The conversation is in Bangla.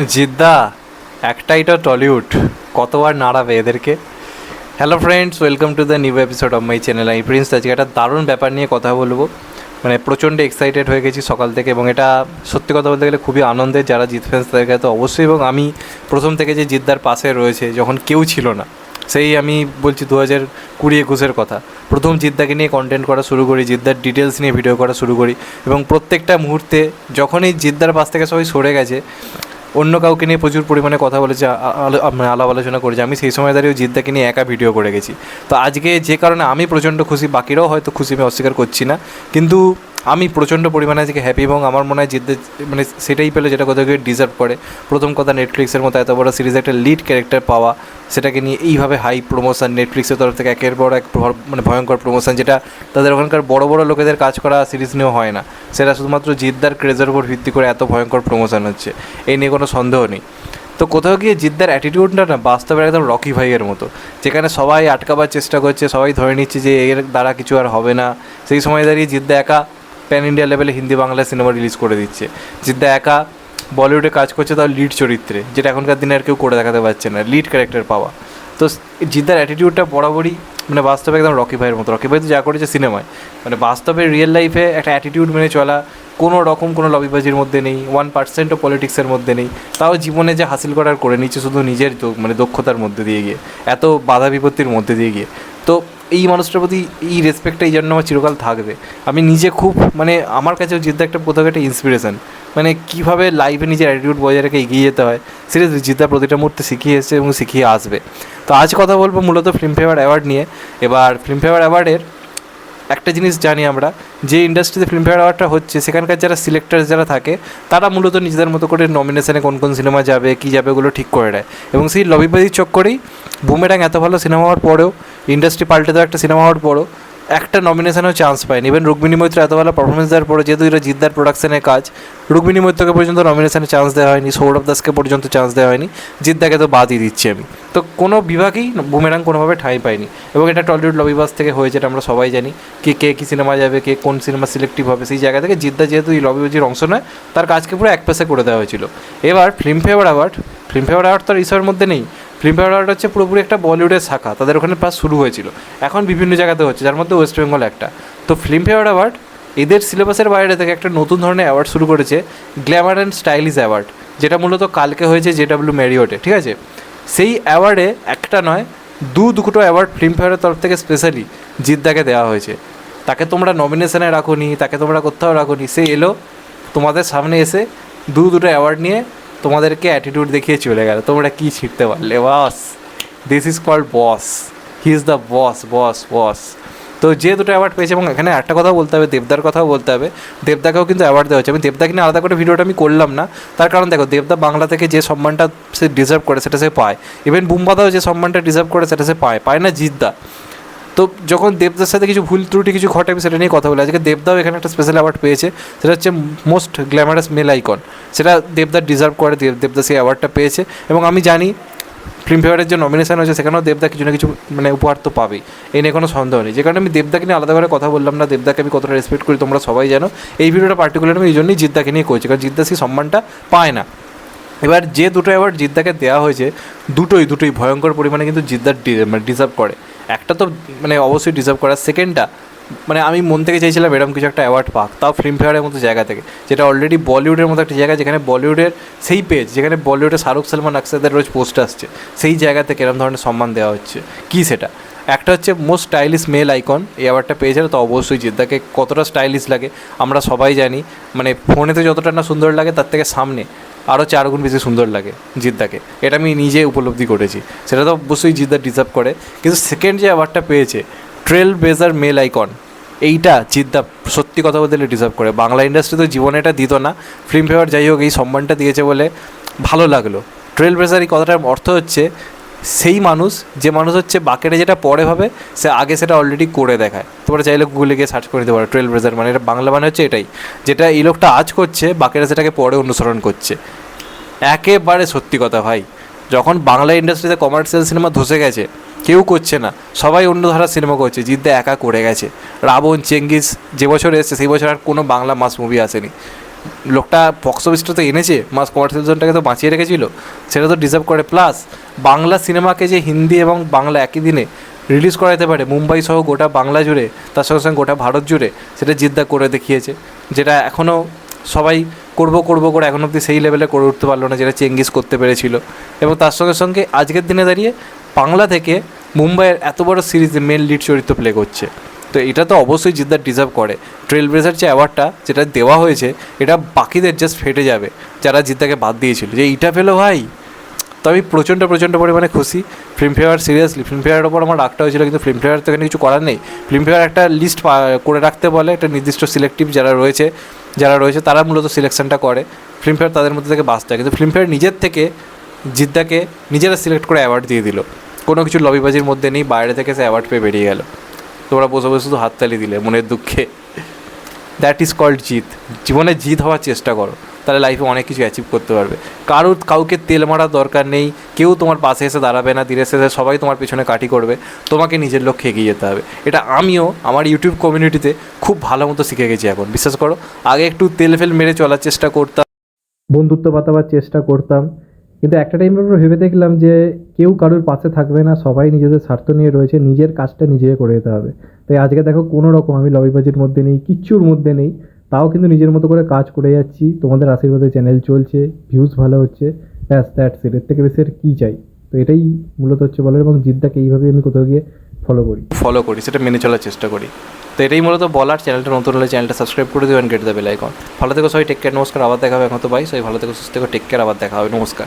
জিদ্দা একটাই তো টলিউড, কতবার নাড়াবে এদেরকে। Hello friends, welcome to the new episode of my channel. আমি প্রিন্স। আজকে একটা দারুণ ব্যাপার নিয়ে কথা বলবো। মানে প্রচণ্ড এক্সাইটেড হয়ে গেছি সকাল থেকে, এবং এটা সত্যি কথা বলতে গেলে খুবই আনন্দের। যারা জিৎ ফ্যান্স তাদেরকে তো অবশ্যই, এবং আমি প্রথম থেকে যে জিদ্দার পাশে রয়েছে যখন কেউ ছিল না, সেই আমি বলছি 2020-21 কথা, প্রথম জিদ্দাকে নিয়ে কন্টেন্ট করা শুরু করি, জিদ্দার ডিটেলস নিয়ে ভিডিও করা শুরু করি, এবং প্রত্যেকটা মুহূর্তে যখনই জিদ্দার পাশ থেকে সবাই সরে গেছে, অন্য কাউকে নিয়ে প্রচুর পরিমাণে কথা বলেছে, আলাপ আলোচনা করেছে, আমি সেই সময় দাঁড়িয়ে জিদ্দাকে নিয়ে একা ভিডিও করে গেছি। তো আজকে যে কারণে আমি প্রচণ্ড খুশি, বাকিরাও হয়তো খুশি, আমি অস্বীকার করছি না, কিন্তু আমি প্রচণ্ড পরিমাণে আজকে হ্যাপি, এবং আমার মনে হয় জিদ্দা মানে সেটাই পেলো যেটা কোথাও গিয়ে ডিজার্ভ করে। প্রথম কথা, নেটফ্লিক্সের মতো এত বড় সিরিজে একটা লিড ক্যারেক্টার পাওয়া, সেটাকে নিয়ে এইভাবে হাই প্রমোশন নেটফ্লিক্সের তরফ থেকে, একের পর এক মানে ভয়ঙ্কর প্রমোশন, যেটা তাদের ওখানকার বড় বড় লোকেদের কাজ করা সিরিজ নিয়েও হয় না। সেটা শুধুমাত্র জিদ্দার ক্রেজের উপর ভিত্তি করে এত ভয়ঙ্কর প্রমোশন হচ্ছে, এই নিয়ে কোনো সন্দেহ নেই। তো কোথাও গিয়ে জিদ্দার অ্যাটিটিউডটা না বাস্তবে একদম রকি ভাইয়ের মতো, যেখানে সবাই আটকাবার চেষ্টা করছে, সবাই ধরে নিচ্ছে যে এর দ্বারা কিছু আর হবে না। সেই সময় দাঁড়িয়ে জিদ্দা একা প্যান ইন্ডিয়া লেভেলে হিন্দি বাংলা সিনেমা রিলিজ করে দিচ্ছে। জিদ্দা একা বলিউডে কাজ করছে, তাও লিড চরিত্রে, যেটা এখনকার দিনে আর কেউ করে দেখাতে পারছে না, লিড ক্যারেক্টার পাওয়া। তো জিদ্দার অ্যাটিটিউডটা বরাবরই মানে বাস্তবে একদম রকি ভাইয়ের মতো। রকি ভাই তো যা করেছে সিনেমায়, মানে বাস্তবে রিয়েল লাইফে একটা অ্যাটিটিউড মেনে চলা, কোনো রকম কোনো লবিবাজির মধ্যে নেই, 1%ও পলিটিক্সের মধ্যে নেই, তাও জীবনে যে হাসিল করার করে নিচ্ছে শুধু নিজের মানে দক্ষতার মধ্যে দিয়ে গিয়ে, এত বাধা বিপত্তির মধ্যে দিয়ে গিয়ে। তো এই মানুষটার প্রতি এই রেসপেক্টটা এই জন্য আমার চিরকাল থাকবে। আমি নিজে খুব মানে আমার কাছেও জিদ্দা একটা কোথাও একটা ইন্সপিরেশন, মানে কীভাবে লাইফে নিজের অ্যাটিটিউড বজায় রেখে এগিয়ে যেতে হয়, সিরিয়াসলি জিদ্দা প্রতিটা মুহূর্তে শিখিয়ে এসেছে এবং শিখিয়ে আসবে। তো আজ কথা বলবো মূলত ফিল্মফেয়ার অ্যাওয়ার্ড নিয়ে। এবার ফিল্মফেয়ার অ্যাওয়ার্ডের একটা জিনিস জানি আমরা, যে ইন্ডাস্ট্রিতে ফিল্মফেয়ার অ্যাওয়ার্ডটা হচ্ছে, সেখানকার যারা সিলেক্টার যারা থাকে, তারা মূলত নিজেদের মতো করে নমিনেশনে কোন কোন সিনেমা যাবে কী যাবে ওগুলো ঠিক করে দেয়, এবং সেই লবিবাজির চক্করেই বুমেরাং এত ভালো সিনেমা হওয়ার পরেও, ইন্ডাস্ট্রি পাল্টে দেওয়া একটা সিনেমা হওয়ার পরেও একটা নমিনেশনেও চান্স পায়নি। ইভেন রুক্মিণী মৈত্র এত ভালো পারফরমেন্স দেওয়ার পরে, যেহেতু এটা জিদ্দার প্রোডাকশনের কাজ, রুক্মিণী মৈত্রকে পর্যন্ত নমিনেশনে চান্স দেওয়া হয়নি, সৌরভ দাসকে পর্যন্ত চান্স দেওয়া হয়নি, জিদ্দাকে তো বাদই দিচ্ছি আমি। তো কোনো বিভাগেই বুমেরাং কোনোভাবে ঠাঁই পায়নি, এবং এটা টলিউড লবিবাজ থেকে হয়েছে, এটা আমরা সবাই জানি। কে কী সিনেমা যাবে, কে কোন সিনেমা সিলেক্টিভ হবে, সেই জায়গা থেকে জিদ্দা যেহেতু এই লবিবাজির অংশ নয়, তার কাজকে পুরো এক পেশে করে দেওয়া হয়েছিল। এবার ফিল্মফেয়ার অ্যাওয়ার্ড তো আর এইসবের মধ্যে নেই। ফিল্মফেয়ার অ্যাওয়ার্ড হচ্ছে পুরোপুরি একটা বলিউডের শাখা, তাদের ওখানে পাস শুরু হয়েছিল, এখন বিভিন্ন জায়গাতে হচ্ছে, যার মধ্যে ওয়েস্ট বেঙ্গল একটা। তো ফিল্মফেয়ার অ্যাওয়ার্ড এদের সিলেবাসের বাইরে থেকে একটা নতুন ধরনের অ্যাওয়ার্ড শুরু করেছে, গ্ল্যামার অ্যান্ড স্টাইলিশ অ্যাওয়ার্ড, যেটা মূলত কালকে হয়েছে JW ম্যারিওটে, ঠিক আছে? সেই অ্যাওয়ার্ডে একটা নয়, দুটো অ্যাওয়ার্ড ফিল্মফেয়ারের তরফ থেকে স্পেশালি জিদ্দাকে দেওয়া হয়েছে। তাকে তোমরা নমিনেশনে রাখোনি, তাকে তোমরা কোথাও রাখোনি, সে এলো তোমাদের সামনে এসে দুটো অ্যাওয়ার্ড নিয়ে তোমাদেরকে অ্যাটিটিউড দেখিয়ে চলে গেল। তোমরা কী ছিঁড়তে পারলে? Boss, this is called boss, he is the boss. তো যে দুটো অ্যাওয়ার্ড পেয়েছে, এবং এখানে একটা কথাও বলতে হবে, দেবদার কথাও বলতে হবে, দেবদাকেও কিন্তু অ্যাওয়ার্ড দেওয়া হচ্ছে। আমি দেবদাকে নিয়ে আলাদা করে ভিডিওটা আমি করলাম না, তার কারণ দেখো, দেবদা বাংলা থেকে যে সম্মানটা সে ডিজার্ভ করে সেটা সে পায়, ইভেন বুম্বাদাও যে সম্মানটা ডিজার্ভ করে সেটা সে পায় না জিদ্দা। তো যখন দেবদার সাথে কিছু ভুল ত্রুটি কিছু ঘটে, আমি সেটা নিয়ে কথা বলি। আজকে দেবদাও এখানে একটা স্পেশাল অ্যাওয়ার্ড পেয়েছে, সেটা হচ্ছে মোস্ট গ্ল্যামারাস মেল আইকন। সেটা দেবদার ডিজার্ভ করে, দেবদা সেই অ্যাওয়ার্ডটা পেয়েছে, এবং আমি জানি ফিল্মফেয়ারের যে নমিনেশন হয়েছে সেখানেও দেবদা কিছু না কিছু মানে উপহার তো পাবেই, এই নিয়ে কোনো সন্দেহ নেই। যে কারণে আমি দেবদাকে নিয়ে আলাদা করে কথা বললাম না। দেবদাকে আমি কতটা রেসপেক্ট করি তোমরা সবাই জানো। এই ভিডিওটা পার্টিকুলার আমি এই জন্যই জিদ্দাকে নিয়ে করছি, কারণ জিদ্দা সেই সম্মানটা পায় না। এবার যে দুটো অ্যাওয়ার্ড জিদ্দাকে দেওয়া হয়েছে, দুটোই ভয়ঙ্কর পরিমাণে কিন্তু জিদ্দার মানে ডিজার্ভ করে। একটা তো মানে অবশ্যই ডিজার্ভ করার, সেকেন্ডটা মানে আমি মন থেকে চাইছিলাম এরকম কিছু একটা অ্যাওয়ার্ড পাক, তাও ফিল্মফেয়ারের মতো জায়গা থেকে, যেটা অলরেডি বলিউডের মতো একটা জায়গা, যেখানে বলিউডের সেই পেজ, যেখানে বলিউডে শাহরুখ সালমান আকসাদের রোজ পোস্ট আসছে, সেই জায়গা থেকে এরকম ধরনের সম্মান দেওয়া হচ্ছে। কী সেটা? একটা হচ্ছে মোস্ট স্টাইলিশ মেল আইকন, এই অ্যাওয়ার্ডটা পেয়েছে, তো অবশ্যই জিদ্দাকে কতটা স্টাইলিশ লাগে আমরা সবাই জানি। মানে ফোনেতে যতটা না সুন্দর লাগে, তার থেকে সামনে আরও 4 গুণ বেশি সুন্দর লাগে জিদ্দাকে, এটা আমি নিজে উপলব্ধি করেছি। সেটা তো অবশ্যই জিদ্দা ডিজার্ভ করে। কিন্তু সেকেন্ড যে অ্যাওয়ার্ডটা পেয়েছে, ট্রেল ব্লেজার মেল আইকন, এইটা জিদ্দা সত্যি কথা বলতে ডিজার্ভ করে। বাংলা ইন্ডাস্ট্রি তো জীবনে এটা দিত না, ফিল্মফেয়ার যাই হোক এই সম্মানটা দিয়েছে বলে ভালো লাগলো। ট্রেল ব্লেজার এই কথাটার অর্থ হচ্ছে সেই মানুষ, যে মানুষ হচ্ছে বাকেটে যেটা পরে ভাবে, সে আগে সেটা অলরেডি করে দেখায়। তোমরা চাইলে গুগলে গিয়ে সার্চ করে দিতে পারো ট্রেল ব্লেজার মানে, এটা বাংলা মানে হচ্ছে এটাই, যেটা এই লোকটা আজ করছে, বাকেটে সেটাকে পরে অনুসরণ করছে। একেবারে সত্যি কথা ভাই, যখন বাংলা ইন্ডাস্ট্রিতে কমার্শিয়াল সিনেমা ধসে গেছে, কেউ করছে না, সবাই অন্য ধারার সিনেমা করছে, জিদ্দা একা করে গেছে। রাবণ, চেঙ্গিস যে বছর এসেছে সেই বছর আর কোনো বাংলা মাস মুভি আসেনি। লোকটা বক্স অফিসটা তো এনেছে, মাস কমার্শিয়াল জোনটাকে তো বাঁচিয়ে রেখেছিল, সেটা তো ডিজার্ভ করে। প্লাস বাংলা সিনেমাকে যে হিন্দি এবং বাংলা একই দিনে রিলিজ করাতে পারে মুম্বাই সহ গোটা বাংলা জুড়ে, তার সঙ্গে সঙ্গে গোটা ভারত জুড়ে, সেটা জিদ্দা করে দেখিয়েছে, যেটা এখনও সবাই করবো করে এখন অবধি সেই লেভেলে করে উঠতে পারলো না, যেটা চেঙ্গিস করতে পেরেছিল। এবং তার সঙ্গে সঙ্গে আজকের দিনে দাঁড়িয়ে বাংলা থেকে মুম্বাইয়ের এত বড় সিরিজে মেন লিড চরিত্র প্লে করছে, তো এটা তো অবশ্যই জিদ্দা ডিজার্ভ করে। ট্রেল ব্লেজার যে অ্যাওয়ার্ডটা যেটা দেওয়া হয়েছে, এটা বাকিদের জাস্ট ফেটে যাবে যারা জিদ্দাকে বাদ দিয়েছিল, যে এইটা পেলো ভাই। তো আমি প্রচণ্ড পরিমাণে খুশি। ফিল্মফেয়ার সিরিয়াসলি ফিল্মফেয়ারের ওপর আমার রাগটা হয়েছিল, কিন্তু ফিল্মফেয়ার তো এখানে কিছু করার নেই। ফিল্মফেয়ার একটা লিস্ট করে রাখতে বলে, একটা নির্দিষ্ট সিলেক্টিভ যারা রয়েছে তারা মূলত সিলেকশনটা করে, ফিল্মফেয়ার তাদের মধ্যে থেকে বাঁচতে হয়। কিন্তু ফিল্মফেয়ার নিজের থেকে জিদ্দাকে নিজেরা সিলেক্ট করে অ্যাওয়ার্ড দিয়ে দিল, কোনো কিছু লবিবাজির মধ্যে নেই, বাইরে থেকে সে অ্যাওয়ার্ড পেয়ে বেরিয়ে গেল। তোমরা বসে শুধু হাততালি দিলে মনের দুঃখে। দ্যাট ইজ কল্ড জিত। জীবনে জিত হওয়ার চেষ্টা করো, তাহলে লাইফে অনেক কিছু অ্যাচিভ করতে পারবে। কাউকে তেল মারার দরকার নেই, কেউ তোমার পাশে এসে দাঁড়াবে না, ধীরে শেষে সবাই তোমার পেছনে কাঠি করবে, তোমাকে নিজের লক্ষ্যে এগিয়ে যেতে হবে। এটা আমিও আমার ইউটিউব কমিউনিটিতে খুব ভালো মতো শিখে গেছি এখন। বিশ্বাস করো, আগে একটু তেল মেরে চলার চেষ্টা করতাম, বন্ধুত্ব পাতাবার চেষ্টা করতাম, কিন্তু একটা টাইমের পর ভেবে দেখলাম যে কেউ কারোর পাশে থাকবে না, সবাই নিজেদের স্বার্থ নিয়ে রয়েছে, নিজের কাজটা নিজেকে করে যেতে হবে। তাই আজকে দেখো কোনো রকম আমি লবিবাজির মধ্যে নেই, কিচ্ছুর মধ্যে নেই, তাও কিন্তু নিজের মতো করে কাজ করে যাচ্ছি। তোমাদের আশীর্বাদে চ্যানেল চলছে, ভিউজ ভালো হচ্ছে, ব্যাস দ্যাটস ইট। এর থেকে বেশি আর কী চাই? তো এটাই মূলত হচ্ছে বলার, এবং জিদ্দাকে এইভাবেই আমি কোথাও গিয়ে ফলো করি, সেটা মেনে চলার চেষ্টা করি। তো এটাই মূলত বলার। চ্যানেলটা নতুন হলে চ্যানেলটা সাবস্ক্রাইব করে দেবেন, গেট দ্য বেল আইকন। ভালো থেকো সবাই, টেক কেয়ার, নমস্কার, আবার দেখা হবে এখন তো ভাই। সবাই ভালো থেকো, সুস্থ থেকো, টেক কেয়ার, আবার দেখা হবে, নমস্কার।